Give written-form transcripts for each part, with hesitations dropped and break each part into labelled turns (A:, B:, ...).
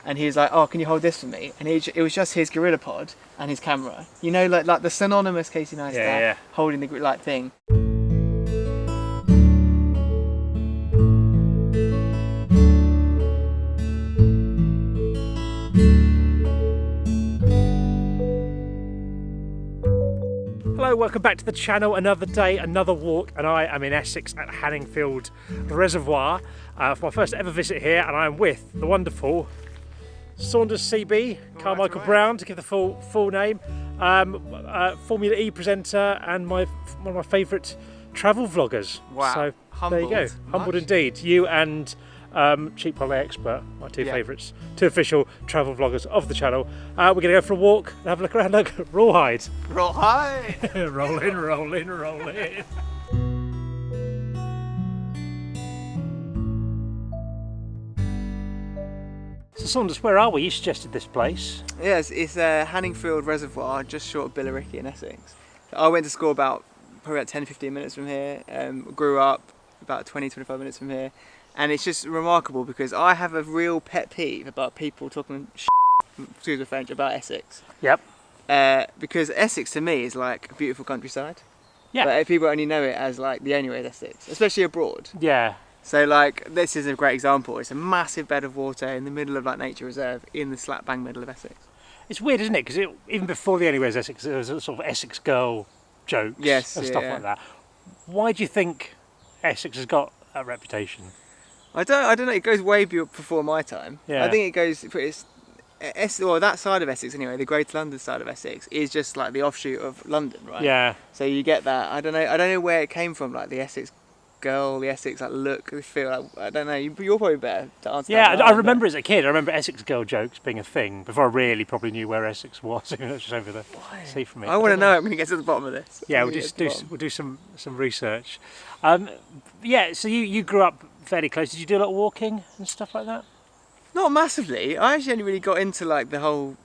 A: and he was like, "Oh, can you hold this for me?" And it was just his gorilla pod and his camera. You know, like the synonymous Casey Neistat holding the like thing.
B: Hello, welcome back to the channel. Another day, another walk, and I am in Essex at Hanningfield Reservoir for my first ever visit here, and I am with the wonderful Saunders CB Carmichael-Brown, to give the full name, Formula E presenter, and one of my favourite travel vloggers.
A: Wow!
B: So
A: Humbled.
B: there you go, humbled indeed. You and Cheap Holiday Expert, my two favourites, two official travel vloggers of the channel. We're going to go for a walk and have a look around. Look, Rawhide.
A: Rawhide.
B: rolling, rolling, rolling. So Saunders, where are we? You suggested this place.
A: Yes, it's Hanningfield Reservoir, just short of Billericay in Essex. I went to school probably about 10-15 minutes from here. Grew up about 20-25 minutes from here. And it's just remarkable because I have a real pet peeve about people talking excuse the French, about Essex.
B: Yep.
A: Because Essex to me is like a beautiful countryside.
B: Yeah.
A: But people only know it as like the only way is Essex, especially abroad.
B: Yeah.
A: So like this is a great example. It's a massive bed of water in the middle of like nature reserve in the slap bang middle of Essex.
B: It's weird, isn't it? Because even before the Only Way is Essex, there was a sort of Essex girl jokes and stuff like that. Why do you think Essex has got that reputation?
A: I don't know. It goes way before my time.
B: Yeah.
A: I think it goes. Well, that side of Essex anyway, the Greater London side of Essex is just like the offshoot of London, right?
B: Yeah.
A: So you get that. I don't know where it came from. Like the Essex girl, the Essex like look, the feel. Like, I don't know. You're probably better to answer.
B: Yeah,
A: that
B: I remember as a kid. I remember Essex girl jokes being a thing before I really probably knew where Essex was. It was just over the sea from me.
A: I want to know. I'm going to get to the bottom of this.
B: Yeah, we'll do some research. Yeah. So you grew up fairly close. Did you do a lot of walking and stuff like that?
A: Not massively. I actually only really got into like the whole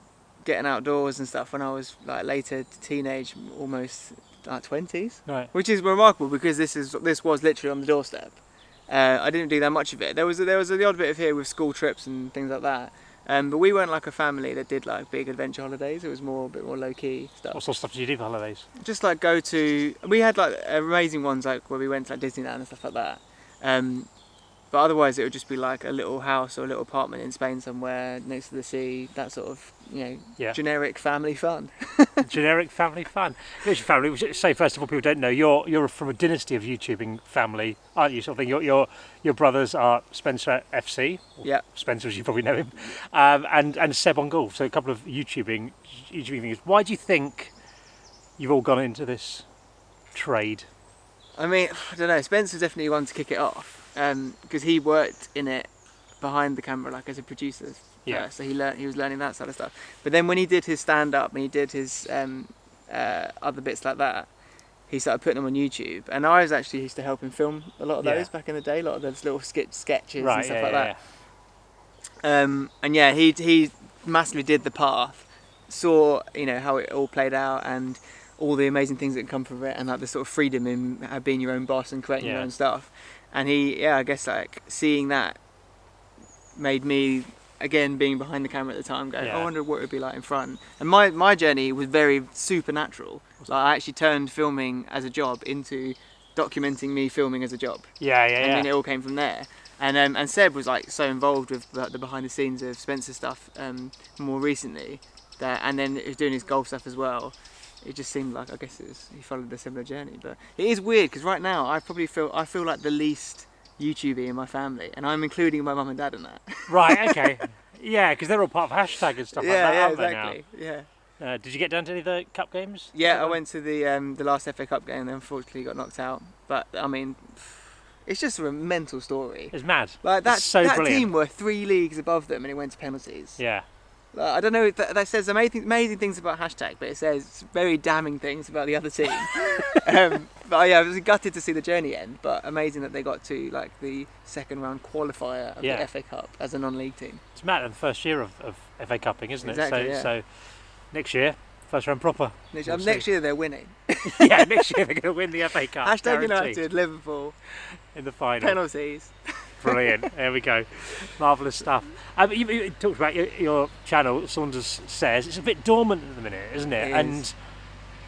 A: getting outdoors and stuff when I was like later teenage, almost like 20s. Right. Which is remarkable because this was literally on the doorstep. I didn't do that much of it. There was the odd bit of here with school trips and things like that. But we weren't like a family that did like big adventure holidays. It was a bit more low key stuff.
B: What sort of stuff did you do for holidays?
A: Just like we had like amazing ones like where we went to like Disneyland and stuff like that. But otherwise it would just be like a little house or a little apartment in Spain somewhere next to the sea, that sort of, generic family fun.
B: Generic family fun. Here's your family. We should say first of all, people don't know, you're from a dynasty of YouTubing family, aren't you? Sort of thing. Your brothers are Spencer FC.
A: Yeah.
B: Spencer, as you probably know him, and Seb on golf. So a couple of YouTubing things. Why do you think you've all gone into this trade?
A: I mean, I don't know. Spencer's definitely one to kick it off. Because he worked in it behind the camera, like as a producer.
B: Yeah.
A: So he was learning that sort of stuff. But then when he did his stand up and he did his other bits like that, he started putting them on YouTube. And I actually used to help him film a lot of those back in the day, a lot of those little sketches and stuff like that. And yeah, he massively did the path, saw how it all played out and all the amazing things that can come from it, and like the sort of freedom in being your own boss and creating your own stuff. And I guess like seeing that made me, again, being behind the camera at the time, go, I wonder what it would be like in front. And my journey was very supernatural. Like I actually turned filming as a job into documenting me filming as a job. And then it all came from there. And Seb was like so involved with the behind the scenes of Spencer stuff more recently, and then he was doing his golf stuff as well. It just seemed like, I guess he followed a similar journey. But it is weird because right now I feel like the least YouTuber in my family, and I'm including my mum and dad in that.
B: Right, okay. Yeah, because they're all part of hashtag and stuff like that, aren't
A: exactly.
B: they now? Yeah. Did you get down to any of the cup games?
A: Yeah, I went to the last FA Cup game and unfortunately got knocked out. But I mean, it's just a mental story.
B: It's mad.
A: Like that
B: brilliant.
A: team were 3 leagues above them and it went to penalties.
B: Yeah.
A: I don't know, that says amazing things about hashtag, but it says very damning things about the other team. But yeah, I was gutted to see the journey end, but amazing that they got to like the second round qualifier of the FA Cup as a non-league team.
B: It's mad in the first year of FA Cupping, isn't it?
A: Exactly,
B: so next year, first round proper.
A: Next year they're winning.
B: Yeah, next year they're going to win the FA Cup.
A: Hashtag
B: guaranteed.
A: United, Liverpool.
B: In the final.
A: Penalties.
B: Brilliant. There we go. Marvellous stuff. You talked about your channel, Saunders Says. It's a bit dormant at the minute, isn't it?
A: It is.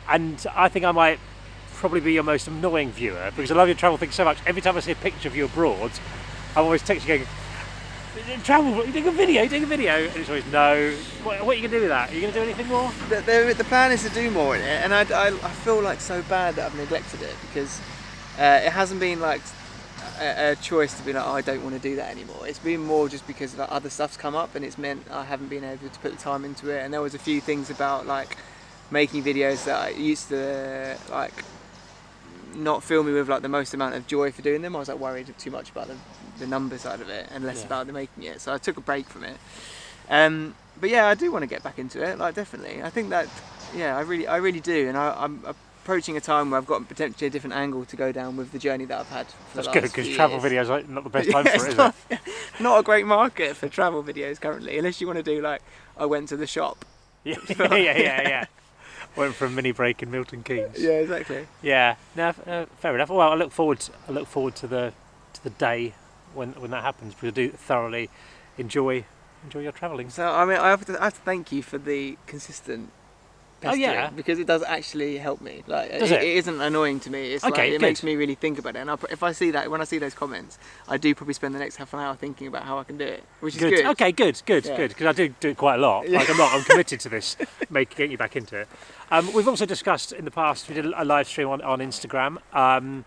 B: And I think I might probably be your most annoying viewer because I love your travel thing so much. Every time I see a picture of you abroad, I'm always texting going, travel, you doing a video, and it's always, no. What are you going to do with that? Are you going to do anything more?
A: The plan is to do more in it, and I feel like so bad that I've neglected it because it hasn't been like a choice to be like, oh, I don't want to do that anymore. It's been more just because like, other stuff's come up and it's meant I haven't been able to put the time into it. And there was a few things about like making videos that I used to like not fill me with like the most amount of joy for doing them. I was like worried too much about the number side of it and less about the making it. So I took a break from it. But yeah, I do want to get back into it. Like definitely, I think that I really do. And I'm approaching a time where I've got potentially a different angle to go down with the journey that I've had.
B: That's good because travel videos are not the best time for it, is it?
A: Not a great market for travel videos currently, unless you want to do like I went to the shop.
B: Yeah. Went for a mini break in Milton Keynes.
A: Yeah, exactly.
B: Yeah, no, fair enough. Well, I look forward to the day when that happens because I do thoroughly enjoy your travelling.
A: So I mean, I have to thank you for the consistent pestering because it does actually help me. Like it isn't annoying to me. It's okay, like it makes me really think about it. And when I see those comments, I do probably spend the next half an hour thinking about how I can do it, which is good.
B: Okay, good. Because I do it quite a lot. Like I'm committed to this, getting you back into it. We've also discussed in the past. We did a live stream on Instagram.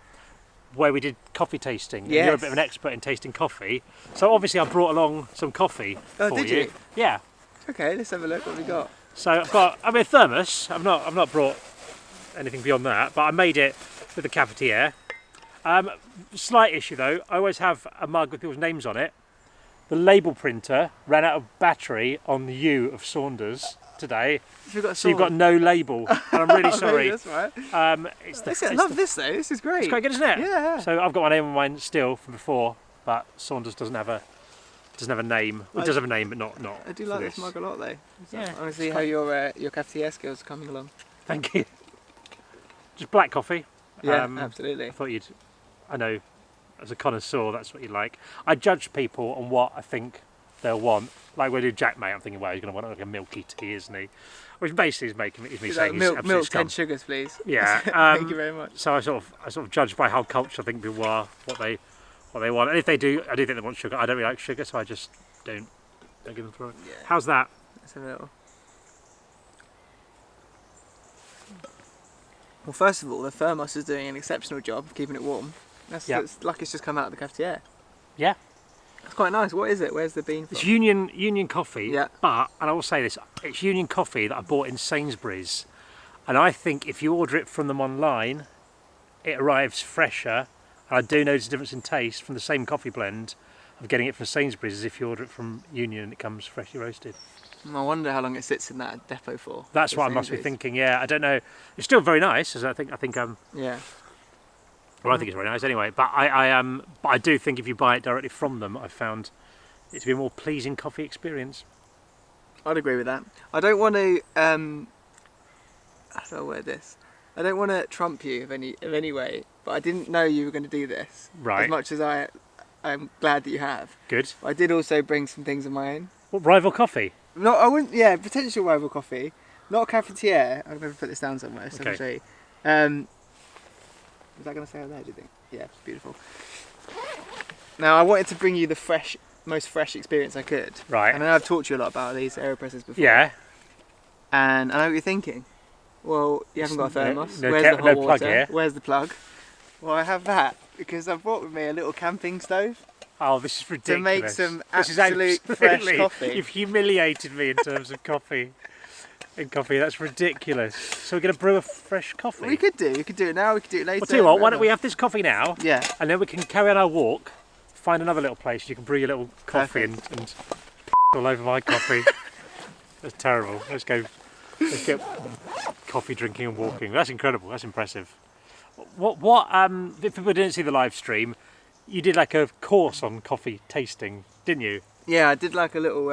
B: Where we did coffee tasting.
A: Yes.
B: You're a bit of an expert in tasting coffee. So obviously I brought along some coffee for
A: did
B: you.
A: You?
B: Yeah.
A: Okay, let's have a look what we got.
B: So I've got a thermos. I've not brought anything beyond that, but I made it with a cafetiere. Slight issue though, I always have a mug with people's names on it. The label printer ran out of battery on the U of Saunders today, so you've got no label, and I'm really sorry.
A: That's right.
B: I
A: love this though. This is great.
B: It's quite good, isn't it?
A: Yeah.
B: So I've got my name on mine still from before, but Saunders doesn't have a name. Well, it does have a name, but not.
A: I do like this mug a lot though.
B: Yeah.
A: I want to see how your cafetiere skills are coming along.
B: Thank you. Just black coffee.
A: Yeah, absolutely.
B: I know, as a connoisseur, that's what you like. I judge people on what I think they'll want. Like when we do Jaackmaate, I'm thinking, well, he's going to want like a milky tea, isn't he? Which basically is me saying
A: milk 10 sugars, please.
B: Yeah.
A: Thank you very much.
B: So I sort of judge by how cultured I think people are, what they want. And if they do, I do think they want sugar. I don't really like sugar, so I just don't give them for it. Yeah. How's that?
A: Let's have a little. Well, first of all, the thermos is doing an exceptional job of keeping it warm. It's like it's just come out of the cafetiere.
B: Yeah.
A: That's quite nice. What is it? Where's the bean from?
B: It's Union coffee.
A: Yeah.
B: But, and I will say this, it's Union coffee that I bought in Sainsbury's. And I think if you order it from them online, it arrives fresher. And I do notice a difference in taste from the same coffee blend of getting it from Sainsbury's as if you order it from Union and it comes freshly roasted.
A: I wonder how long it sits in that depot for.
B: That's what I must be thinking. Yeah, I don't know. It's still very nice. As I think.
A: Yeah.
B: Well, I think it's very nice anyway. But I do think if you buy it directly from them, I've found it to be a more pleasing coffee experience.
A: I'd agree with that. I don't want to. How do I word this? I don't want to trump you of any way, but I didn't know you were going to do this.
B: Right.
A: As much as I'm glad that you have.
B: Good.
A: I did also bring some things of my own.
B: What, rival coffee?
A: No, I wouldn't. Yeah, potential rival coffee. Not a cafetiere. I'm going to put this down somewhere. So
B: okay.
A: I'll show you. Is that going to stay out there, do you think? Yeah, it's beautiful. Now, I wanted to bring you the most fresh experience I could.
B: Right.
A: And I know I've talked to you a lot about these Aeropresses before.
B: Yeah.
A: And I know what you're thinking. Well, you haven't got a thermos.
B: No,
A: Where's the hot water?
B: Plug here.
A: Where's the plug? Well, I have that because I brought with me a little camping stove.
B: Oh, this is ridiculous.
A: To make some absolute fresh coffee.
B: You've humiliated me in terms of coffee. That's ridiculous. So we're going to brew a fresh coffee?
A: We could do it now, we could do it later.
B: I'll tell you what, why don't we have this coffee now?
A: Yeah.
B: And then we can carry on our walk, find another little place you can brew your little coffee and all over my coffee. That's terrible. Let's get coffee drinking and walking. That's incredible, that's impressive. If people didn't see the live stream, you did like a course on coffee tasting, didn't you?
A: Yeah, I did like a little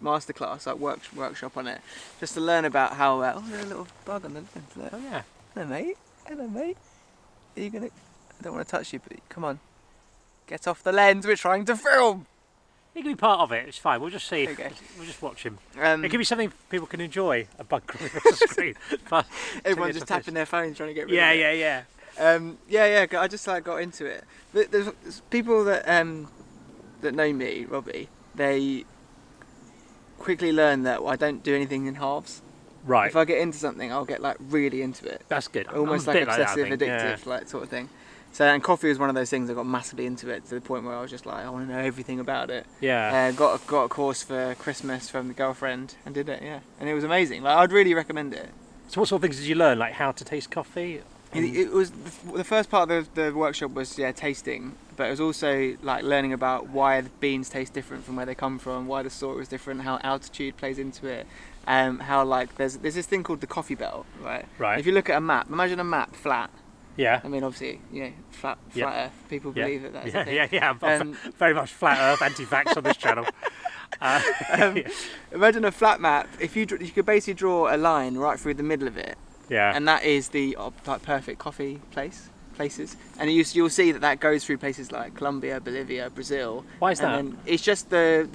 A: masterclass, like workshop on it, just to learn about how. Oh, there's a little bug on the lens.
B: Oh yeah.
A: Hello, mate. Are you gonna? I don't want to touch you, but come on. Get off the lens, we're trying to film.
B: He can be part of it. It's fine. We'll just see.
A: Okay.
B: We'll just watch him.
A: It
B: It could be something people can enjoy. A bug crawling across the screen. But
A: Everyone's just tapping their phones trying to get rid
B: Yeah,
A: of it.
B: yeah.
A: I just got into it. There's people that know me, Robbie. They quickly learn that I don't do anything in halves.
B: Right.
A: If I get into something, I'll get like really into it.
B: That's good.
A: Almost
B: I'm a
A: like
B: bit that, I
A: obsessive,
B: think.
A: addictive, like sort of thing. So, and coffee was one of those things I got massively into it to the point where I was just like, I want to know everything about it.
B: Yeah.
A: Got a course for Christmas from the girlfriend and did it, and it was amazing. Like, I'd really recommend it.
B: So what sort of things did you learn? Like how to taste coffee?
A: It was the first part of the workshop was tasting, but it was also like learning about why the beans taste different from where they come from, why the sort was different, how altitude plays into it, how like there's this thing called the coffee belt, right?
B: Right.
A: If you look at a map, imagine a map flat.
B: Yeah.
A: I mean, obviously, flat Earth. People believe that that's a thing.
B: Yeah. I'm very much flat Earth, anti-vax on this channel.
A: Imagine a flat map. If you could basically draw a line right through the middle of it,
B: Yeah.
A: and that is the like perfect coffee places. And you'll see that goes through places like Colombia, Bolivia, Brazil.
B: Why is that?
A: And then it's just the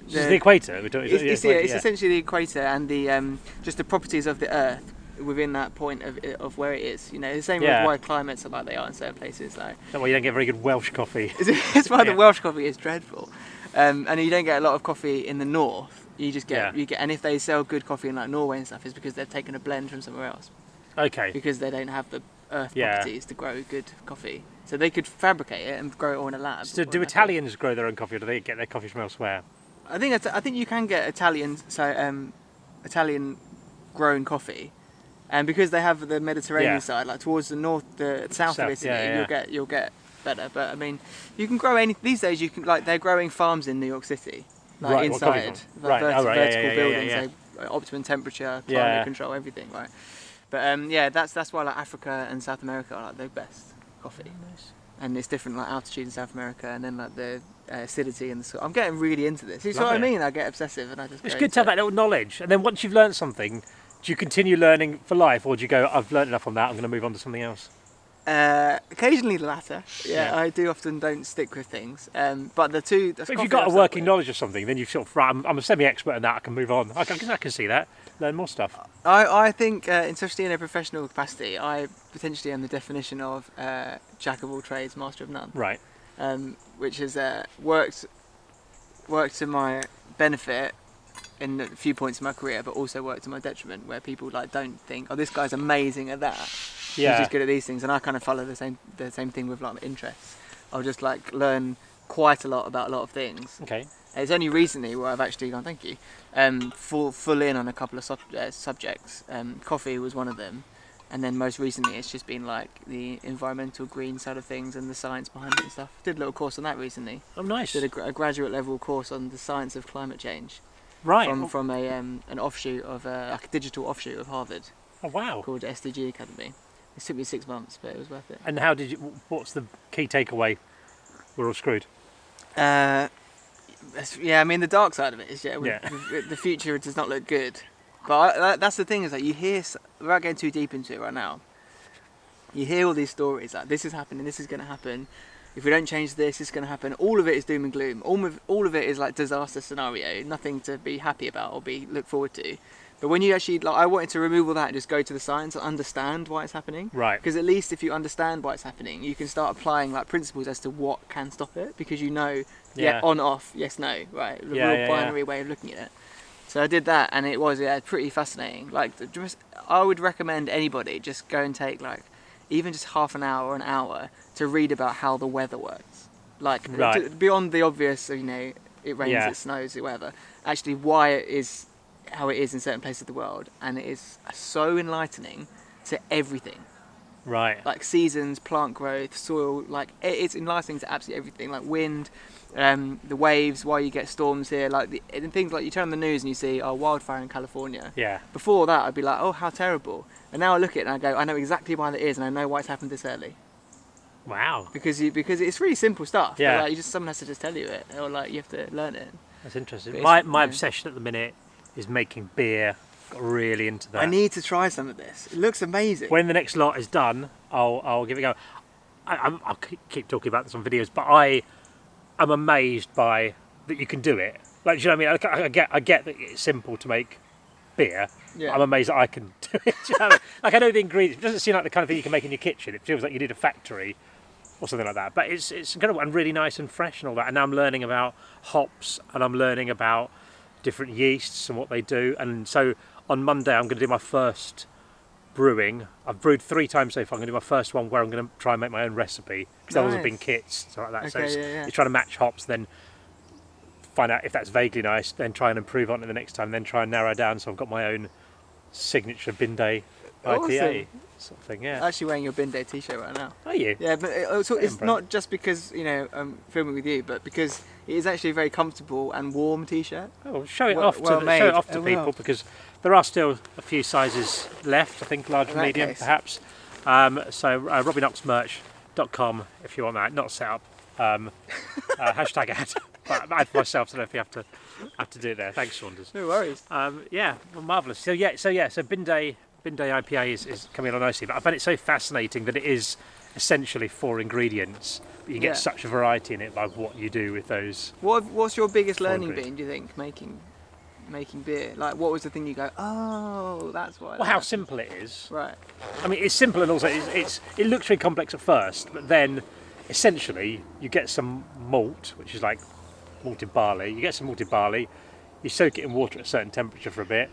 B: It's the equator.
A: It's essentially the equator and the just the properties of the Earth within that point of where it is. The same with why climates are like they are in certain places. Like
B: That's why you don't get very good Welsh coffee.
A: it's why the Welsh coffee is dreadful, and you don't get a lot of coffee in the north. You just get and if they sell good coffee in like Norway and stuff, it's because they've taken a blend from somewhere else.
B: Okay.
A: Because they don't have the earth properties to grow good coffee, so they could fabricate it and grow it all in a lab.
B: So do Italians grow their own coffee, or do they get their coffee from elsewhere?
A: I think you can get Italian grown coffee, and because they have the Mediterranean side, like towards the north, the south of Italy, you'll get better. But I mean, you can grow any these days. You can they're growing farms in New York City, like inside, like vertical buildings, like optimum temperature, climate control, everything, right? But that's why like Africa and South America are like the best coffee.
B: Nice.
A: And it's different like altitude in South America, and then like the acidity and the sort. I'm getting really into this. You see what I mean? I get obsessive, and I just.
B: It's good to have that little knowledge, and then once you've learned something, do you continue learning for life, or do you go, I've learned enough on that, I'm going to move on to something else?
A: Occasionally the latter. Yeah, I do often don't stick with things. But the two.
B: But if you've got a working knowledge of something, then you've sort of, right, I'm a semi-expert in that, I can move on. I can see that. Learn more stuff.
A: I think, especially in a professional capacity, I potentially am the definition of jack of all trades, master of none.
B: Right.
A: Which has worked to my benefit in a few points in my career, but also worked to my detriment, where people like don't think, oh, this guy's amazing at that.
B: Yeah.
A: He's just good at these things, and I kind of follow the same thing with like my interests. I'll just like learn quite a lot about a lot of things.
B: Okay.
A: It's only recently where I've actually gone, thank you, full in on a couple of subjects. Coffee was one of them, and then most recently it's just been like the environmental green side of things and the science behind it and stuff. Did a little course on that recently.
B: Oh, nice.
A: Did a graduate level course on the science of climate change.
B: Right.
A: From an offshoot of like a digital offshoot of Harvard.
B: Oh, wow.
A: Called SDG Academy. It took me 6 months, but it was worth it.
B: And what's the key takeaway? We're all screwed.
A: I mean, the dark side of it is the future does not look good. But that's the thing, is that you hear, without getting too deep into it right now, you hear all these stories like this is happening, this is going to happen. If we don't change this, it's going to happen. All of it is doom and gloom. All of it is like disaster scenario, nothing to be happy about or look forward to. But when you actually, like, I wanted to remove all that and just go to the science and understand why it's happening.
B: Right.
A: Because at least if you understand why it's happening, you can start applying like principles as to what can stop it. Because you know, on, off, yes, no, right. The real binary way of looking at it. So I did that, and it was pretty fascinating. Like, I would recommend anybody just go and take like even just half an hour or an hour to read about how the weather works. Like beyond the obvious, it rains, it snows, whatever. Actually, why it is how it is in certain places of the world, and it is so enlightening to everything.
B: Right.
A: Like seasons, plant growth, soil, like it's enlightening to absolutely everything. Like wind, the waves, why you get storms here, and things like you turn on the news and you see wildfire in California.
B: Yeah.
A: Before that, I'd be like, oh, how terrible. And now I look at it and I go, I know exactly why that is, and I know why it's happened this early.
B: Wow.
A: Because it's really simple stuff.
B: Yeah.
A: But, like, someone has to just tell you it, or like you have to learn it.
B: That's interesting. My obsession at the minute is making beer. Got really into that.
A: I need to try some of this. It looks amazing.
B: When the next lot is done, I'll give it a go. I'll keep talking about this on videos, but I am amazed by that you can do it. Like, do you know what I mean? I get that it's simple to make beer.
A: Yeah.
B: I'm amazed that I can do it. Do you know what I mean? Like, I know the ingredients. It doesn't seem like the kind of thing you can make in your kitchen. It feels like you need a factory or something like that. But it's incredible and really nice and fresh and all that. And now I'm learning about hops and I'm learning about different yeasts and what they do. And so on Monday I'm going to do my first brewing. I've brewed 3 times so far. I'm going to do my first one where I'm going to try and make my own recipe, because there have been kits, stuff like that.
A: Okay,
B: so it's trying to match hops, then find out if that's vaguely nice, then try and improve on it the next time, then try and narrow down so I've got my own signature bin day IPA sort of thing. Yeah.
A: I'm actually wearing your bin day t-shirt right now.
B: Are you?
A: Yeah, but it's not just because I'm filming with you, but because it is actually a very comfortable and warm t-shirt.
B: Oh, show it off to people, because there are still a few sizes left. I think large and medium, perhaps. So RobbieKnoxMerch.com if you want that. Not set up. Hashtag ad. But ad for myself, so I don't know if you have to do it there. Thanks, Saunders.
A: No worries.
B: Yeah, well, marvellous. So bin day IPA is coming along nicely, but I find it so fascinating that it is essentially 4 ingredients, but you get such a variety in it by what you do with those.
A: What's your biggest learning been, do you think, making beer? Like, what was the thing you go, oh, that's why?
B: Well, how simple it is.
A: Right.
B: I mean, it's simple, and also it looks very complex at first, but then essentially you get some malt, which is like malted barley. You get some malted barley, you soak it in water at a certain temperature for a bit,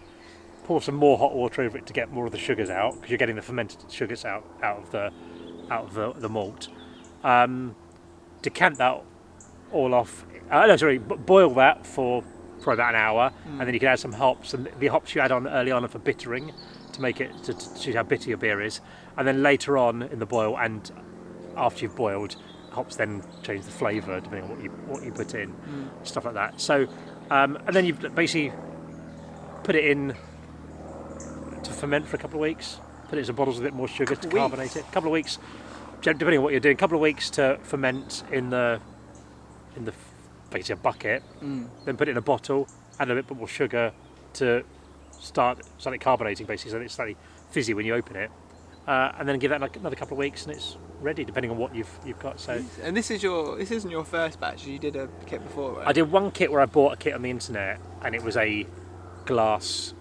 B: pour some more hot water over it to get more of the sugars out, because you're getting the fermented sugars out of the malt. Decant that all off. Boil that for probably about an hour, and then you can add some hops, and the hops you add on early on are for bittering, to make it to see how bitter your beer is, and then later on in the boil and after you've boiled, hops then change the flavour depending on what you put in, stuff like that. So, and then you basically put it in to ferment for a couple of weeks. Put it in some bottles with a bit more sugar to carbonate it. A couple of weeks, depending on what you're doing. A couple of weeks to ferment in the basically a bucket. Then put it in a bottle, add a bit more sugar to start it carbonating, basically, so that it's slightly fizzy when you open it. And then give that like another couple of weeks, and it's ready, depending on what you've got. So. And
A: this isn't your first batch. You did a kit before, right?
B: I did one kit where I bought a kit on the internet, and it was a glass,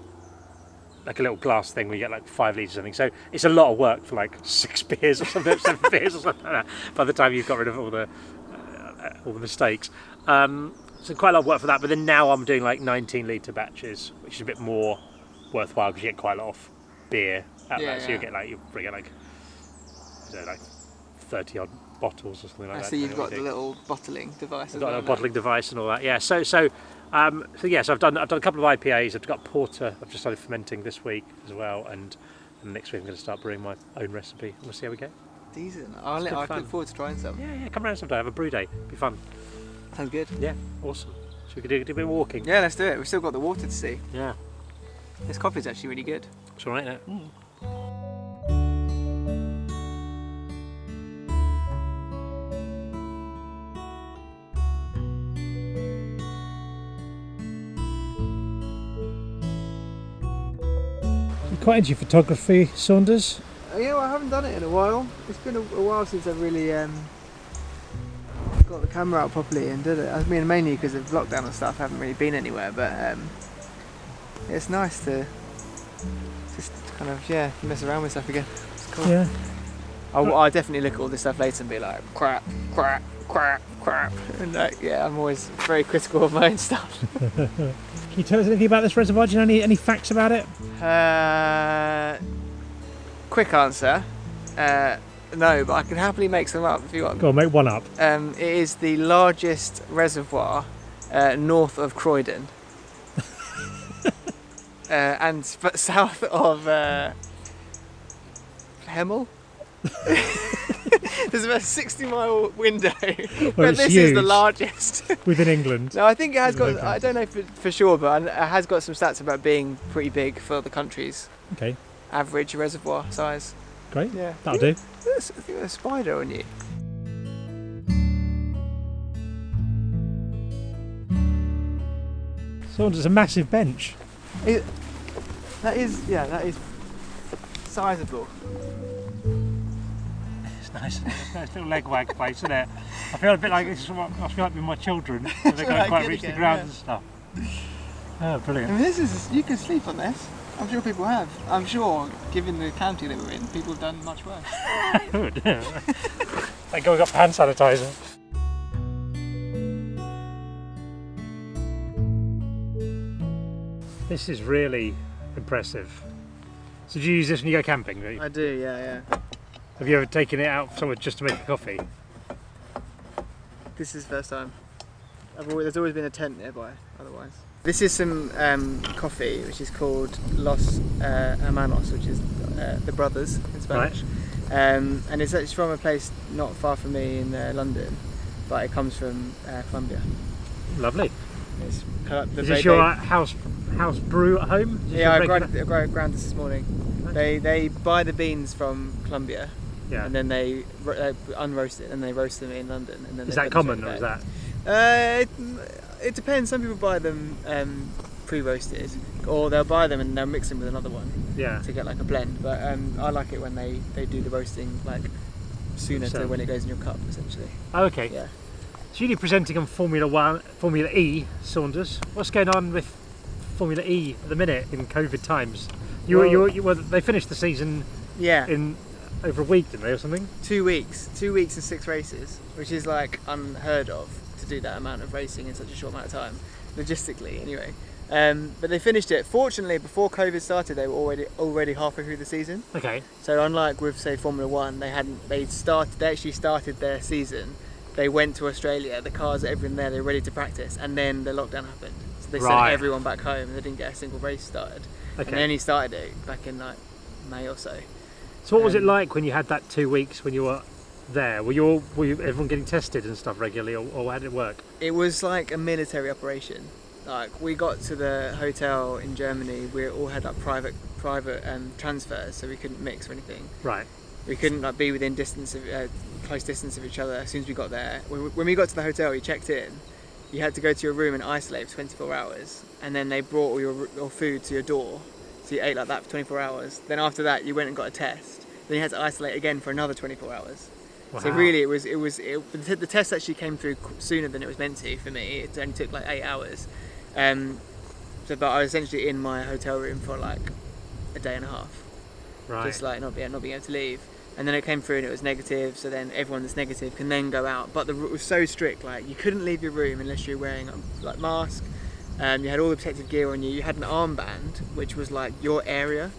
B: like a little glass thing where you get like 5 litres or something. So it's a lot of work for like 6 beers or something, 7 beers or something like that, by the time you've got rid of all the mistakes. So quite a lot of work for that. But then now I'm doing like 19-litre batches, which is a bit more worthwhile because you get quite a lot of beer out of that. So you bring it like 30 odd bottles or something like that.
A: So you've got the little bottling device.
B: I've got a bottling device and all that. Yeah. So I've done a couple of IPAs. I've got porter. I've just started fermenting this week as well, and next week I'm going to start brewing my own recipe. We'll see how we go.
A: Decent. I look forward to trying some.
B: Yeah. Come around sometime. Have a brew day. It'll be fun.
A: Sounds good.
B: Yeah. Awesome. So we could do a bit of walking.
A: Yeah, let's do it. We've still got the water to see.
B: Yeah.
A: This coffee's actually really good.
B: It's all right now. Quite into photography, Saunders?
A: Yeah, well, I haven't done it in a while. It's been a while since I've really got the camera out properly and did it. I mean, mainly because of lockdown and stuff, I haven't really been anywhere, but it's nice to just kind of, mess around with stuff again. It's cool.
B: Yeah.
A: I'll definitely look at all this stuff later and be like, crap. And I'm always very critical of my own stuff.
B: Can you tell us anything about this reservoir? Do you know any facts about it?
A: Quick answer, no, but I can happily make some up if you want.
B: Go on, make one up.
A: It is the largest reservoir north of Croydon. But south of Hemel. There's about a 60-mile window, but this is the largest.
B: Within England.
A: No, I think it has got, I don't know for sure, but it has got some stats about being pretty big for the country's average reservoir size.
B: Great,
A: yeah.
B: That'll do.
A: I think there's a spider on you.
B: So there's a massive bench.
A: That is sizable.
B: It's nice. Nice little leg wag place, isn't it? I feel a bit like this. I feel like with my children. They can't quite reach the ground and stuff. Oh, brilliant.
A: I mean, you can sleep on this. I'm sure people have. I'm sure, given the county that we're in, people have done much worse.
B: Good. Thank God we got hand sanitizer. This is really impressive. So do you use this when you go camping?
A: I do, yeah.
B: Have you ever taken it out somewhere just to make a coffee?
A: This is the first time. There's always been a tent nearby, otherwise. This is some coffee, which is called Los Hermanos, which is the brothers in Spanish.
B: Right.
A: And it's actually from a place not far from me in London, but it comes from Colombia.
B: Lovely.
A: It's kind of
B: is this your house brew at home?
A: Yeah, I ground this morning. Okay. They buy the beans from Colombia, and then they unroast it and they roast them in London. And then
B: is that common, or is
A: that? It depends. Some people buy them pre-roasted, or they'll buy them and they'll mix them with another one to get like a blend. But I like it when they do the roasting like sooner to when it goes in your cup, essentially.
B: Oh, okay.
A: Yeah.
B: So you're presenting on Formula E, Saunders. What's going on with Formula E at the minute in COVID times? They finished the season in over a week, didn't they, or something?
A: 2 weeks. 2 weeks and 6 races, which is like unheard of to do that amount of racing in such a short amount of time, logistically anyway. But they finished it. Fortunately, before COVID started, they were already halfway through the season.
B: Okay.
A: So unlike with say Formula One, they actually started their season. They went to Australia, the cars are everyone there, they're ready to practice, and then the lockdown happened. So they sent everyone back home and they didn't get a single race started. Okay. And they only started it back in like May or so.
B: So what was it like when you had that 2 weeks when you were there? Were you everyone getting tested and stuff regularly, or how did it work?
A: It was like a military operation. Like we got to the hotel in Germany, we all had like private transfers, so we couldn't mix or anything.
B: Right.
A: We couldn't like be within close distance of each other. As soon as we got there, when we got to the hotel, you checked in. You had to go to your room and isolate for 24 hours, and then they brought all your food to your door, so you ate like that for 24 hours. Then after that, you went and got a test. Then you had to isolate again for another 24 hours. Wow. So really, the test actually came through sooner than it was meant to for me. It only took like 8 hours. But I was essentially in my hotel room for like a day and a half.
B: Right.
A: Just like not being able to leave. And then it came through and it was negative, so then everyone that's negative can then go out. But the rule was so strict, like you couldn't leave your room unless you were wearing a like mask. You had all the protective gear on you. You had an armband, which was like your area.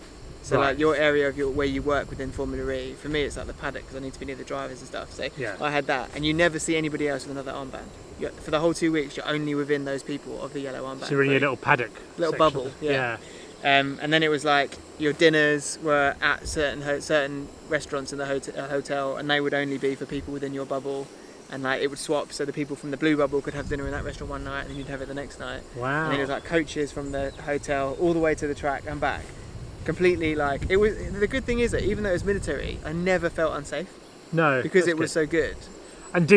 A: So like your area of where you work within Formula E. For me, it's like the paddock because I need to be near the drivers and stuff. So I had that, and you never see anybody else with another armband. For the whole 2 weeks, you're only within those people of the yellow armband.
B: So you're in your little paddock.
A: Little bubble, yeah. And then it was like your dinners were at certain restaurants in the hotel, and they would only be for people within your bubble. And like it would swap, so the people from the blue bubble could have dinner in that restaurant one night, and then you'd have it the next night.
B: Wow.
A: And then it was like coaches from the hotel all the way to the track and back. Completely like it was. The good thing is that even though it was military, I never felt unsafe.
B: No,
A: because it was so good.
B: And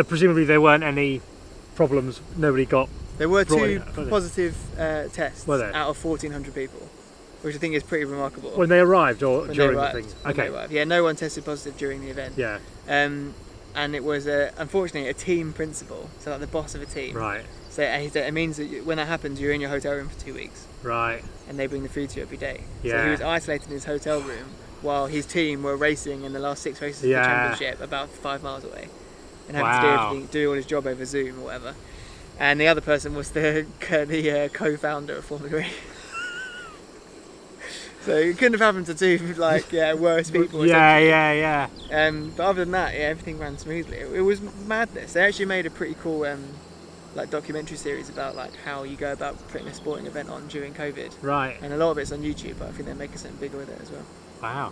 B: presumably there weren't any problems. Nobody got.
A: There were 2 positive tests
B: out
A: of 1,400 people, which I think is pretty remarkable.
B: When they arrived or during the thing? Okay.
A: Yeah, no one tested positive during the event.
B: Yeah.
A: And it was unfortunately a team principal, so like the boss of a team.
B: Right.
A: So it means that when that happens, you're in your hotel room for 2 weeks.
B: Right.
A: And they bring the food to you every day.
B: Yeah.
A: So he was isolated in his hotel room while his team were racing in the last 6 races of the championship about 5 miles away, and having to do all his job over Zoom or whatever. And the other person was the co-founder of Formula E. So it couldn't have happened to 2 worse people.
B: Yeah.
A: But other than that, everything ran smoothly. It was madness. They actually made a pretty cool documentary series about like how you go about putting a sporting event on during COVID.
B: Right.
A: And a lot of it's on YouTube, but I think they're making something bigger with it as well.
B: Wow.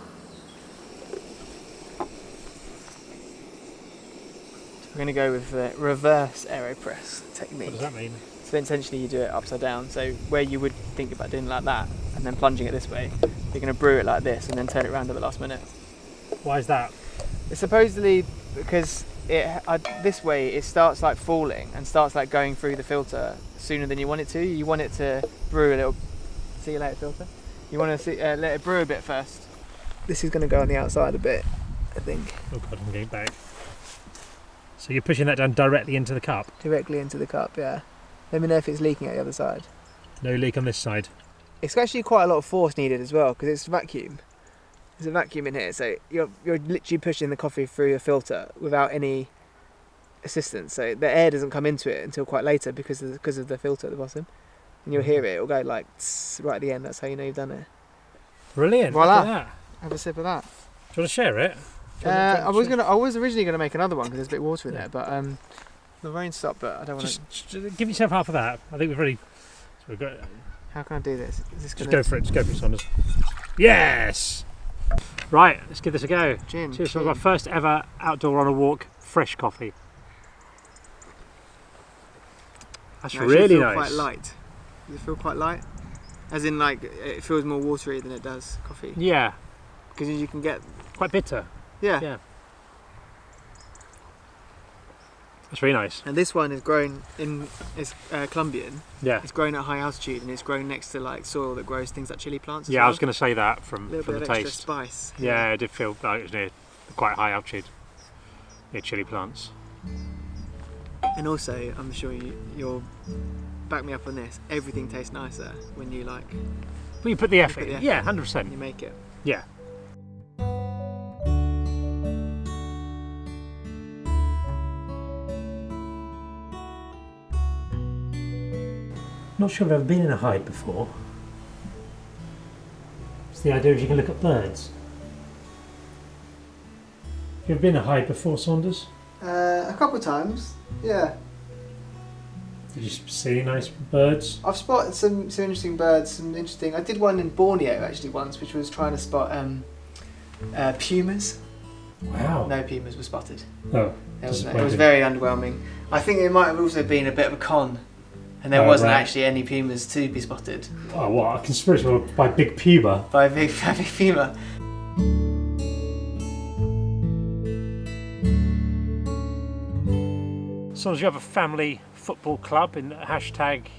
A: We're going to go with the reverse Aeropress technique.
B: What does that mean?
A: So intentionally you do it upside down. So where you would think about doing it like that and then plunging it this way, you're going to brew it like this and then turn it around at the last minute.
B: Why is that?
A: It's supposedly because this way it starts like falling and starts like going through the filter sooner than you want it to. You want it to brew a little. See you later, filter. You want to let it brew a bit first. This is going to go on the outside a bit, I think.
B: Oh god, I'm getting back. So you're pushing that down directly into the cup?
A: Directly into the cup, yeah. Let me know if it's leaking at the other side.
B: No leak on this side.
A: It's actually quite a lot of force needed as well because it's vacuum. There's a vacuum in here, so you're literally pushing the coffee through a filter without any assistance. So the air doesn't come into it until quite later because of the filter at the bottom. And you'll hear it. It'll go like tss, right at the end. That's how you know you've done it.
B: Brilliant.
A: Voila.
B: Look at that.
A: Have a sip of that.
B: Do you want to share it?
A: I was originally gonna make another one because there's a bit of water in there, but the rain stopped. But I don't want to.
B: Just give yourself half of that. I think we've already. So we've got.
A: How can I do this? Is this
B: Just go for it. Just go for it, Saunders. Yes. Right. Let's give this a go.
A: Gin.
B: Cheers for our first ever outdoor on a walk fresh coffee. That's really nice.
A: Quite light. Does it feel quite light? As in, like, it feels more watery than it does coffee.
B: Yeah.
A: Because you can get
B: Quite bitter.
A: yeah.
B: Yeah. That's really nice.
A: And this one is grown it's Colombian.
B: Yeah.
A: It's grown at high altitude and it's grown next to like soil that grows things like chili plants. As
B: Yeah,
A: well.
B: I was going to say that from
A: a little
B: the
A: bit of
B: taste.
A: extra spice.
B: Yeah, it did feel like it was near quite high altitude. Near chili plants.
A: And also, I'm sure you'll back me up on this. Everything tastes nicer when you like
B: Well, you put the effort
A: put the
B: in.
A: effort
B: Yeah,
A: in.
B: 100%.
A: you make it.
B: Yeah. Not sure I've ever been in a hide before. It's the idea is you can look at birds. Have you ever been in a hide before, Saunders?
A: A couple of times, yeah.
B: Did you see nice birds?
A: I've spotted some interesting birds. I did one in Borneo actually once, which was trying to spot pumas.
B: Wow.
A: No pumas were spotted.
B: Oh,
A: It was
B: disappointing.
A: very underwhelming. I think it might have also been a bit of a con, and there wasn't
B: right.
A: actually any pumas to be spotted
B: Oh, what? A conspiracy by Big Puma?
A: by a big puma.
B: Saunders, you have a family football club in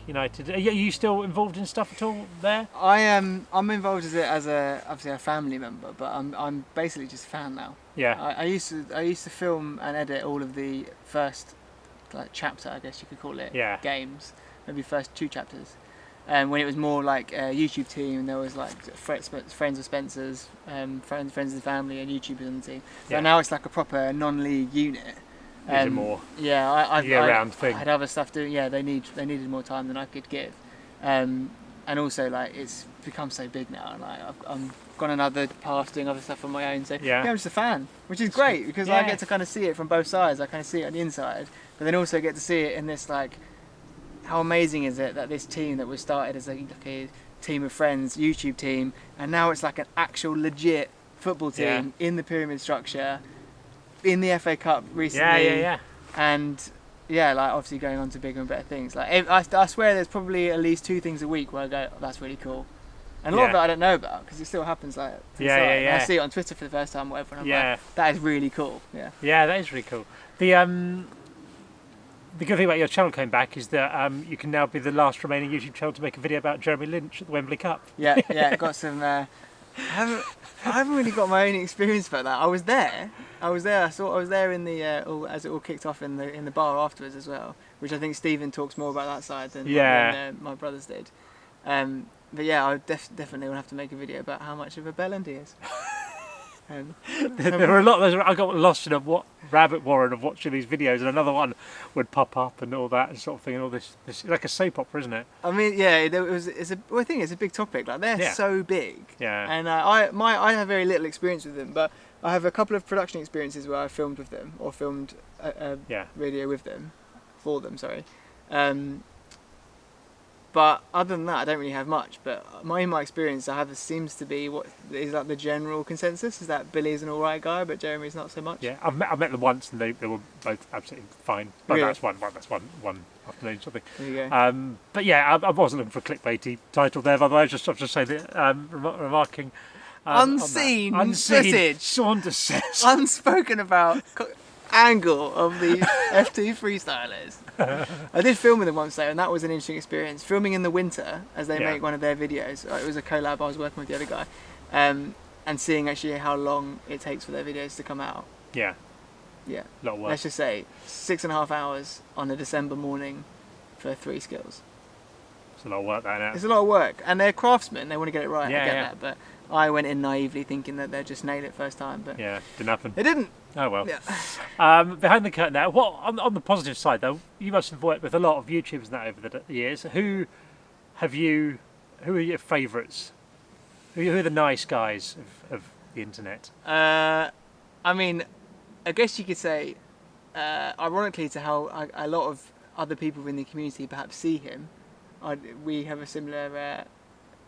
B: #United. Are you still involved in stuff at all there?
A: I'm involved as obviously a family member, but I'm basically just a fan now.
B: Yeah.
A: I used to film and edit all of the first chapter, I guess you could call it.
B: Yeah.
A: Games, maybe first 2 chapters. When it was more like a YouTube team, and there was like friends of Spencer's, friends of the family, and YouTubers on the team.
B: Yeah.
A: But now it's like a proper non-league unit.
B: Is it more
A: Yeah,
B: year-round thing?
A: I had other stuff doing. Yeah, they needed more time than I could give, and also like it's become so big now, and like I'm gone another path doing other stuff on my own. So
B: Yeah.
A: I'm just a fan, which is great because I
B: Yeah.
A: get to kind of see it from both sides. I kind of see it on the inside, but then also get to see it in this like, how amazing is it that this team that was started as a team of friends, YouTube team, and now it's like an actual legit football team in the pyramid structure. In the FA Cup recently,
B: Yeah.
A: and like obviously going on to bigger and better things. Like I swear, there's probably at least 2 things a week where I go, oh, "That's really cool," and a lot of it I don't know about because it still happens. Like to the side. And I see it on Twitter for the first time, or whatever. And I'm like, that is really cool. Yeah.
B: Yeah, that is really cool. The good thing about your channel coming back is that you can now be the last remaining YouTube channel to make a video about Jeremy Lynch at the Wembley Cup.
A: Yeah. Got some. I haven't really got my own experience about that. I was there. I was there in the as it all kicked off in the bar afterwards as well, which I think Stephen talks more about that side than my brothers did. But yeah, I definitely will have to make a video about how much of a bellend he is.
B: There were a lot. I got lost in a rabbit warren of watching these videos, and another one would pop up and all that and sort of thing, and all this like a soap opera, isn't it?
A: I mean, yeah, I think it's a big topic. Like they're so big.
B: Yeah.
A: And I have very little experience with them, but I have a couple of production experiences where I filmed with them or filmed a video with them, for them. Sorry. But other than that, I don't really have much. But in my experience, seems to be what is like the general consensus is that Billy's an alright guy, but Jeremy's not so much.
B: Yeah, I've met them once, and they were both absolutely fine. But
A: Really?
B: that's one afternoon sort of
A: There you go.
B: thing. But yeah, I wasn't looking for a clickbaity title there. By the way, I was just saying that remarking.
A: Unseen message.
B: Saunders says.
A: Unspoken about angle of the F2 freestylers. I did film with them once though, and that was an interesting experience. Filming in the winter as they make one of their videos. It was a collab. I was working with the other guy, and seeing actually how long it takes for their videos to come out.
B: Yeah.
A: Yeah.
B: A lot of work.
A: Let's just say 6.5 hours on a December morning for 3 skills.
B: It's a lot of work, that, isn't it?
A: It's a lot of work, and they're craftsmen. They want to get it right.
B: Yeah,
A: I get
B: yeah.
A: that, but I went in naively thinking that they'd just nail it first time, but
B: Yeah, didn't happen.
A: it didn't.
B: Oh well.
A: Yeah.
B: Behind the curtain now, what on the positive side though, you must have worked with a lot of YouTubers and that over the years. Who are your favourites? Who are the nice guys of the internet?
A: I mean, I guess you could say, ironically to how a lot of other people in the community perhaps see him, we have a similar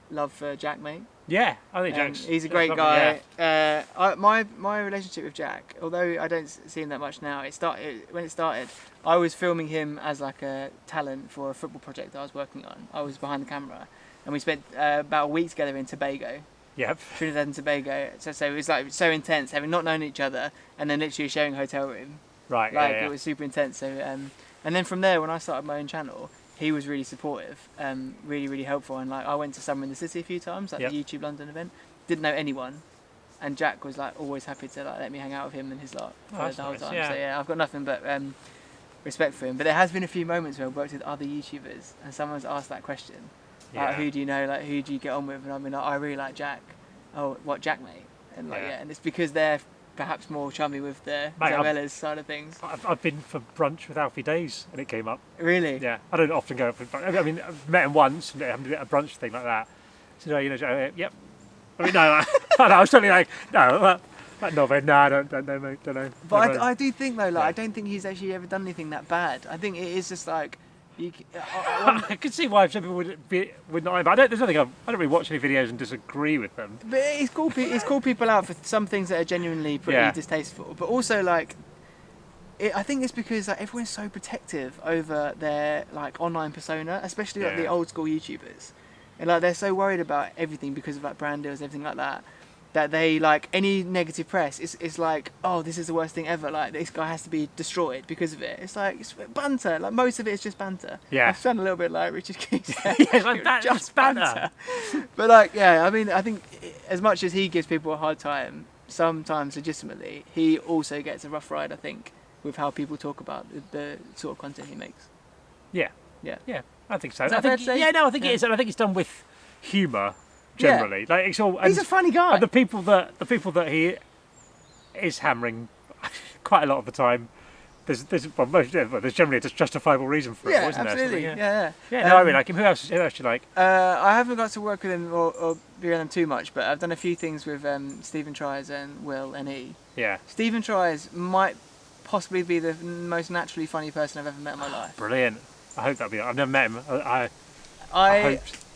A: love for Jaackmaate.
B: Yeah, I think Jack's.
A: He's a great guy. Yeah. My relationship with Jack, although I don't see him that much now, when it started, I was filming him as like a talent for a football project I was working on. I was behind the camera, and we spent about a week together in Tobago.
B: Yep.
A: Trinidad and Tobago. So it was like so intense, having not known each other, and then literally sharing a hotel room.
B: Right.
A: Like
B: yeah.
A: it was super intense. So and then from there, when I started my own channel, he was really supportive, really, really helpful. And like I went to Summer in the City a few times, like the YouTube London event. Didn't know anyone, and Jack was like always happy to like let me hang out with him and his lot for the whole time.
B: Yeah.
A: So yeah, I've got nothing but respect for him. But there has been a few moments where I've worked with other YouTubers, and someone's asked that question, like who do you know, like who do you get on with? And I mean, like, I really like Jack. Oh, what, Jaackmaate? And like and it's because they're perhaps more chummy with the Zoella's side of things.
B: I've been for brunch with Alfie Days and it came up.
A: Really?
B: Yeah, I don't often go for brunch. I mean, I've met him once and haven't done a brunch thing like that. So, yep. I mean, no, I was totally like, no, I don't know, mate, don't know.
A: But I do think though, like, I don't think he's actually ever done anything that bad. I think it is just like,
B: I could see why some people would not. But there's nothing. I don't really watch any videos and disagree with them.
A: But he's called people out for some things that are genuinely pretty distasteful. But also like, I think it's because like everyone's so protective over their like online persona, especially like the old school YouTubers, and like they're so worried about everything because of like brand deals, everything like that. That they like any negative press is like, oh, this is the worst thing ever. Like this guy has to be destroyed because of it. It's like it's banter. Like most of it is just banter.
B: Yeah.
A: I sound a little bit like Richard Keith.
B: It's like that, just banter.
A: But like, yeah, I mean, I think as much as he gives people a hard time, sometimes legitimately, he also gets a rough ride. I think with how people talk about the sort of content he makes.
B: Yeah. I think so.
A: Is that fair to say?
B: Yeah, no, I think it is, and I think it's done with humour. Generally, like it's all.
A: He's a funny guy.
B: And the people that he is hammering, quite a lot of the time, there's generally a justifiable reason for it, isn't
A: absolutely.
B: there? Yeah. No, I really like him. Who else do you like?
A: I haven't got to work with him or be around him too much, but I've done a few things with Stephen Tries and Will and E.
B: Yeah.
A: Stephen Tries might possibly be the most naturally funny person I've ever met in my life.
B: Brilliant. I hope that'll be. I've never met him.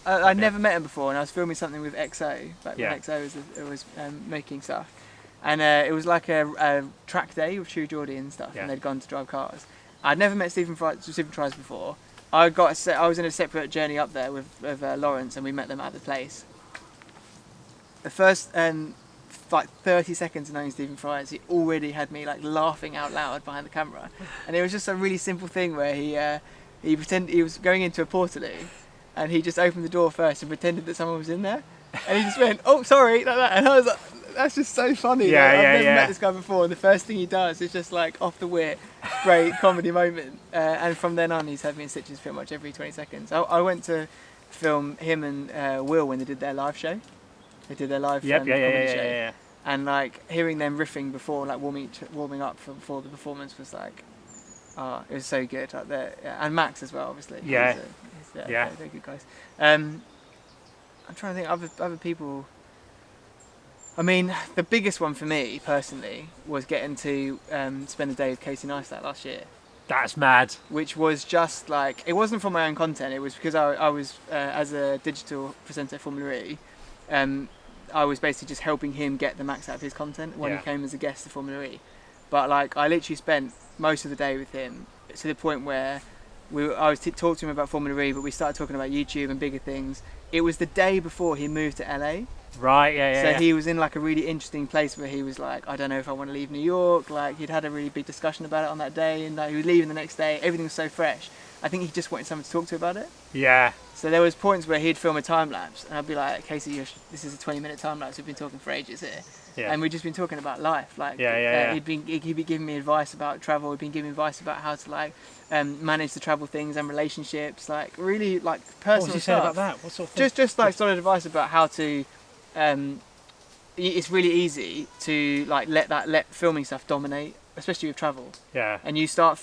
A: I'd never met him before, and I was filming something with XO, like when XO was making stuff, and it was like a track day with True Geordie and stuff, and they'd gone to drive cars. I'd never met Stephen Tries before. I was in a separate journey up there with Lawrence, and we met them at the place. The first like 30 seconds of knowing Stephen Fries, he already had me like laughing out loud behind the camera, and it was just a really simple thing where he pretended he was going into a portaloo. And he just opened the door first and pretended that someone was in there. And he just went, oh, sorry, like that. And I was like, that's just so funny.
B: Yeah,
A: like, I've never met this guy before. And the first thing he does is just like off the wit, great comedy moment. And from then on, he's had me in stitches pretty much every 20 seconds. I went to film him and Will when they did their live show. They did their live comedy show.
B: Yeah.
A: And like hearing them riffing before, like warming up before the performance was like, it was so good. Like and Max as well, obviously.
B: Yeah.
A: They're good guys. I'm trying to think of other people. I mean, the biggest one for me personally was getting to spend a day with Casey Neistat last year.
B: That's mad.
A: Which was just like, it wasn't for my own content. It was because I was as a digital presenter at Formula E. I was basically just helping him get the max out of his content when he came as a guest to Formula E. But like, I literally spent most of the day with him to the point where I was talking to him about Formula E, but we started talking about YouTube and bigger things. It was the day before he moved to LA.
B: Right,
A: So he was in like a really interesting place where he was like, I don't know if I want to leave New York. Like he'd had a really big discussion about it on that day, and like, he was leaving the next day. Everything was so fresh. I think he just wanted someone to talk to about it.
B: Yeah.
A: So there was points where he'd film a time lapse, and I'd be like, Casey, this is a 20-minute time lapse. We've been talking for ages here, and we've just been talking about life. Like, he'd be giving me advice about travel. He'd been giving me advice about how to like manage the travel things and relationships, like really like personal
B: What was he
A: stuff.
B: saying about that? What sort of thing?
A: Just like solid advice about how to. It's really easy to like let filming stuff dominate, especially with travel.
B: Yeah.
A: And you start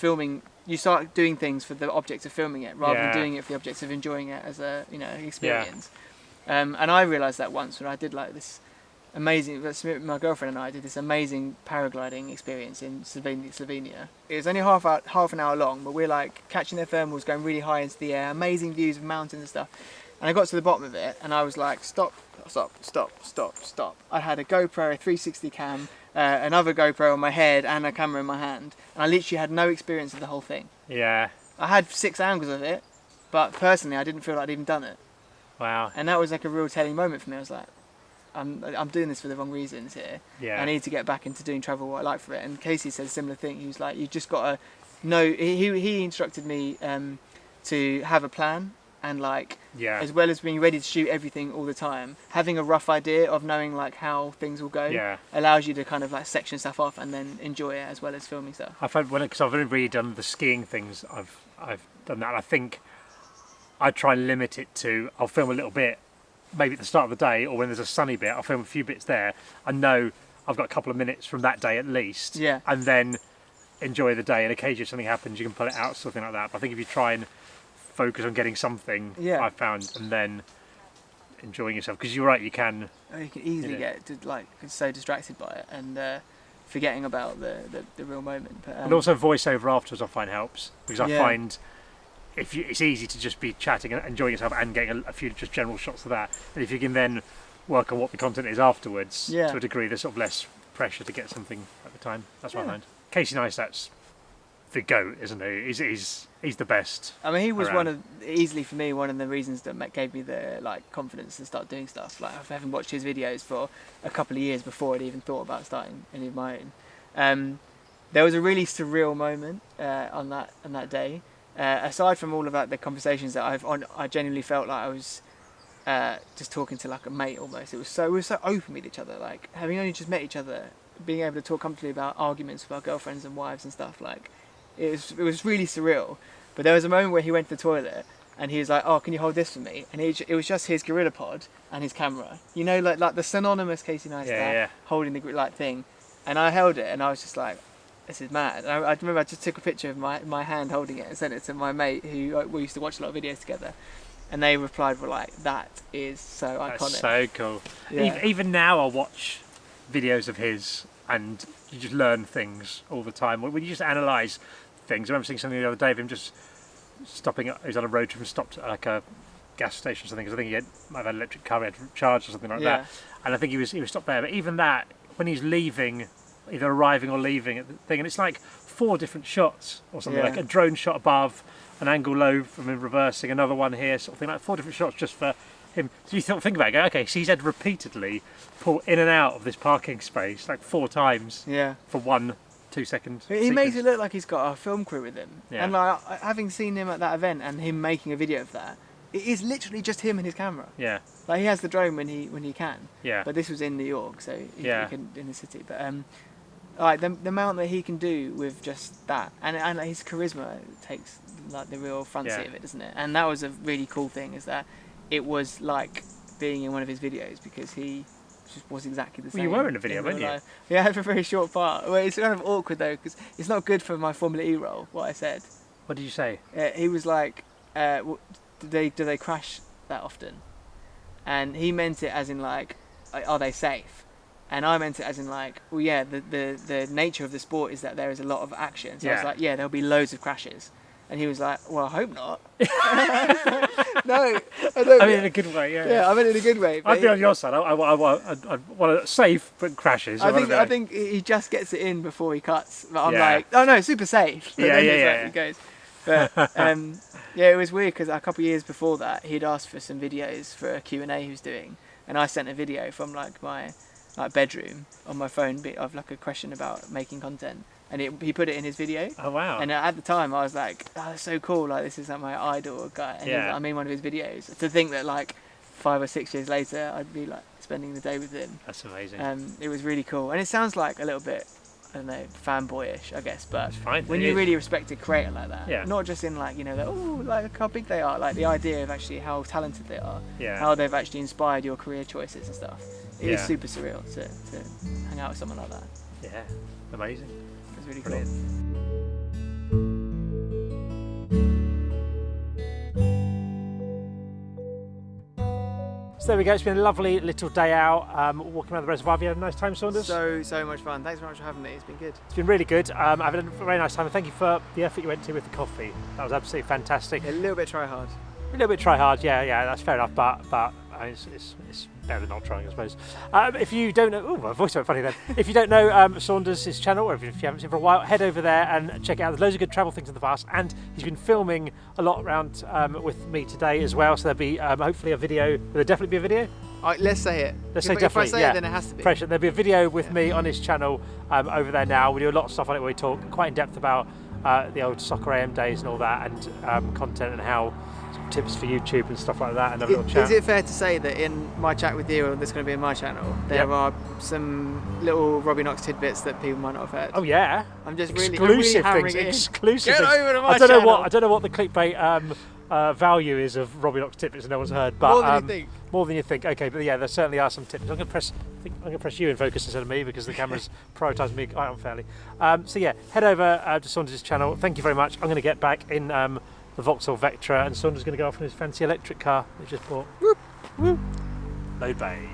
A: doing things for the object of filming it rather than doing it for the object of enjoying it as a experience. And I realised that once when I did like this amazing. My girlfriend and I did this amazing paragliding experience in Slovenia. It was only half an hour long, but we're like catching their thermals, going really high into the air, amazing views of mountains and stuff. And I got to the bottom of it, and I was like, stop. I had a GoPro, a 360 cam, another GoPro on my head, and a camera in my hand. And I literally had no experience of the whole thing.
B: Yeah.
A: I had 6 angles of it, but personally, I didn't feel like I'd even done it.
B: Wow.
A: And that was like a real telling moment for me. I was like, I'm doing this for the wrong reasons here.
B: Yeah.
A: I need to get back into doing travel what I like for it. And Casey said a similar thing. He was like, you just got to know. He instructed me to have a plan. And like, as well as being ready to shoot everything all the time, having a rough idea of knowing like how things will go allows you to kind of like section stuff off and then enjoy it as well as filming stuff.
B: I find because I've only really done the skiing things, I've done that. And I think I try and limit it to I'll film a little bit, maybe at the start of the day, or when there's a sunny bit, I'll film a few bits there. I know I've got a couple of minutes from that day at least, and then enjoy the day. And occasionally if something happens, you can pull it out, something like that. But I think if you try and focus on getting something, I've found, and then enjoying yourself, because you're right, you can
A: easily get so distracted by it and forgetting about the real moment. But,
B: and also voiceover afterwards I find helps, because I find it's easy to just be chatting and enjoying yourself and getting a few just general shots of that, and if you can then work on what the content is afterwards to a degree, there's sort of less pressure to get something at the time. That's what I find. Casey Neistat's the GOAT, isn't he? He's the best.
A: I mean, he was
B: around.
A: easily for me one of the reasons that gave me the like confidence to start doing stuff. Like, I've having watched his videos for a couple of years before I'd even thought about starting any of my own. There was a really surreal moment on that day. Aside from all of that, the conversations that I genuinely felt like I was just talking to like a mate almost. We were so open with each other, like having only just met each other, being able to talk comfortably about arguments with our girlfriends and wives and stuff. Like, it was really surreal. But there was a moment where he went to the toilet and he was like, "Oh, can you hold this for me?" And it was just his gorilla pod and his camera, like the synonymous Casey Neistat holding the thing. And I held it and I was just like, this is mad. And I remember I just took a picture of my hand holding it and sent it to my mate who we used to watch a lot of videos together. And they replied, were like, "That is so iconic."
B: That's so cool.
A: Yeah.
B: Even now I watch videos of his and you just learn things all the time. When you just analyse things. I remember seeing something the other day of him just stopping. He was on a road trip and stopped at like a gas station or something, because I think might have had an electric car he had charged or something like that. And I think he was stopped there. But even that, when he's leaving, either arriving or leaving at the thing, and it's like 4 different shots or something, like a drone shot above, an angle low from him reversing, another one here, sort of thing, like 4 different shots just for him. So you think about it, go, okay, so he's had to repeatedly pull in and out of this parking space like 4 times for 1 2-second
A: He makes it look like he's got a film crew with him. And like, having seen him at that event and him making a video of that, it is literally just him and his camera. Like, he has the drone when he can. But this was in New York, so he can in the city. But like the amount that he can do with just that, and his charisma takes like the real front seat of it, doesn't it? And that was a really cool thing, is that it was like being in one of his videos, because he just was exactly the same.
B: Well, you were in a video, weren't you?
A: Yeah, I had a very short part. Well, it's kind of awkward though, because it's not good for my Formula E role, what I said.
B: What did you say?
A: He was like, do they crash that often? And he meant it as in like, are they safe? And I meant it as in like, well, yeah, the nature of the sport is that there is a lot of action. So I was like, yeah, there'll be loads of crashes. And he was like, well, I hope not. No, I don't.
B: I mean, in a good way,
A: Yeah, I meant it in a good way.
B: I'd be on your side. I want a safe but crashes.
A: I think he just gets it in before he cuts. But I'm like, oh no, super safe. But he goes. But it was weird, because a couple of years before that, he'd asked for some videos for a Q&A he was doing, and I sent a video from like my bedroom on my phone of like a question about making content. and he put it in his video.
B: Oh wow!
A: And at the time, I was like, "Oh, that's so cool! Like, this is like my idol guy." And I'm in one of his videos. To think that like 5 or 6 years later, I'd be like spending the day with him.
B: That's amazing.
A: It was really cool, and it sounds like a little bit, I don't know, fanboyish, I guess. But
B: fine.
A: when you really respect a creator like that,
B: Yeah.
A: not just in like, you know, like how big they are, like the idea of actually how talented they are,
B: Yeah.
A: how they've actually inspired your career choices and stuff. It is
B: Yeah.
A: super surreal to hang out with someone like that.
B: Yeah, amazing.
A: It's really
B: Brilliant. So there we go, it's been a lovely little day out, walking around the reservoir. Have you had a nice time, Saunders?
A: So much fun. Thanks very much for having me. It's been good.
B: It's been really good. I've had a very nice time, and thank you for the effort you went to with the coffee. That was absolutely fantastic.
A: A little bit try hard.
B: A little bit try hard, yeah, that's fair enough, but it's better than not trying, I suppose. If you don't know, my voice went funny then. If you don't know Saunders' channel, or if you haven't seen for a while, head over there and check it out. There's loads of good travel things in the past, and he's been filming a lot around with me today as well, so there'll be hopefully a video. Will there definitely be a video?
A: Let's say it.
B: Let's say
A: if
B: definitely,
A: I say
B: yeah.
A: it, then it has to be.
B: Pressure. There'll be a video with me on his channel over there now. We do a lot of stuff on it where we talk quite in depth about the old Soccer AM days and all that, and content and how tips for YouTube and stuff like that, and a little chat.
A: Is it fair to say that in my chat with you, or that's going to be in my channel, there are some little Robbie Knox tidbits that people might not have heard?
B: Oh yeah,
A: I'm just
B: exclusive
A: really
B: things. Exclusive
A: Get
B: things.
A: over to my
B: I don't know
A: channel.
B: what the clickbait value is of Robbie Knox tidbits no one's heard, but
A: More than you think.
B: More than you think. Okay, but yeah, there certainly are some tips. I'm going to press you in focus instead of me because the camera's prioritising me quite unfairly. So yeah, head over to Saunders' channel. Thank you very much. I'm going to get back in the Vauxhall Vectra, and Saunders is going to go off in his fancy electric car that he just bought. Whoop, whoop. Load bay.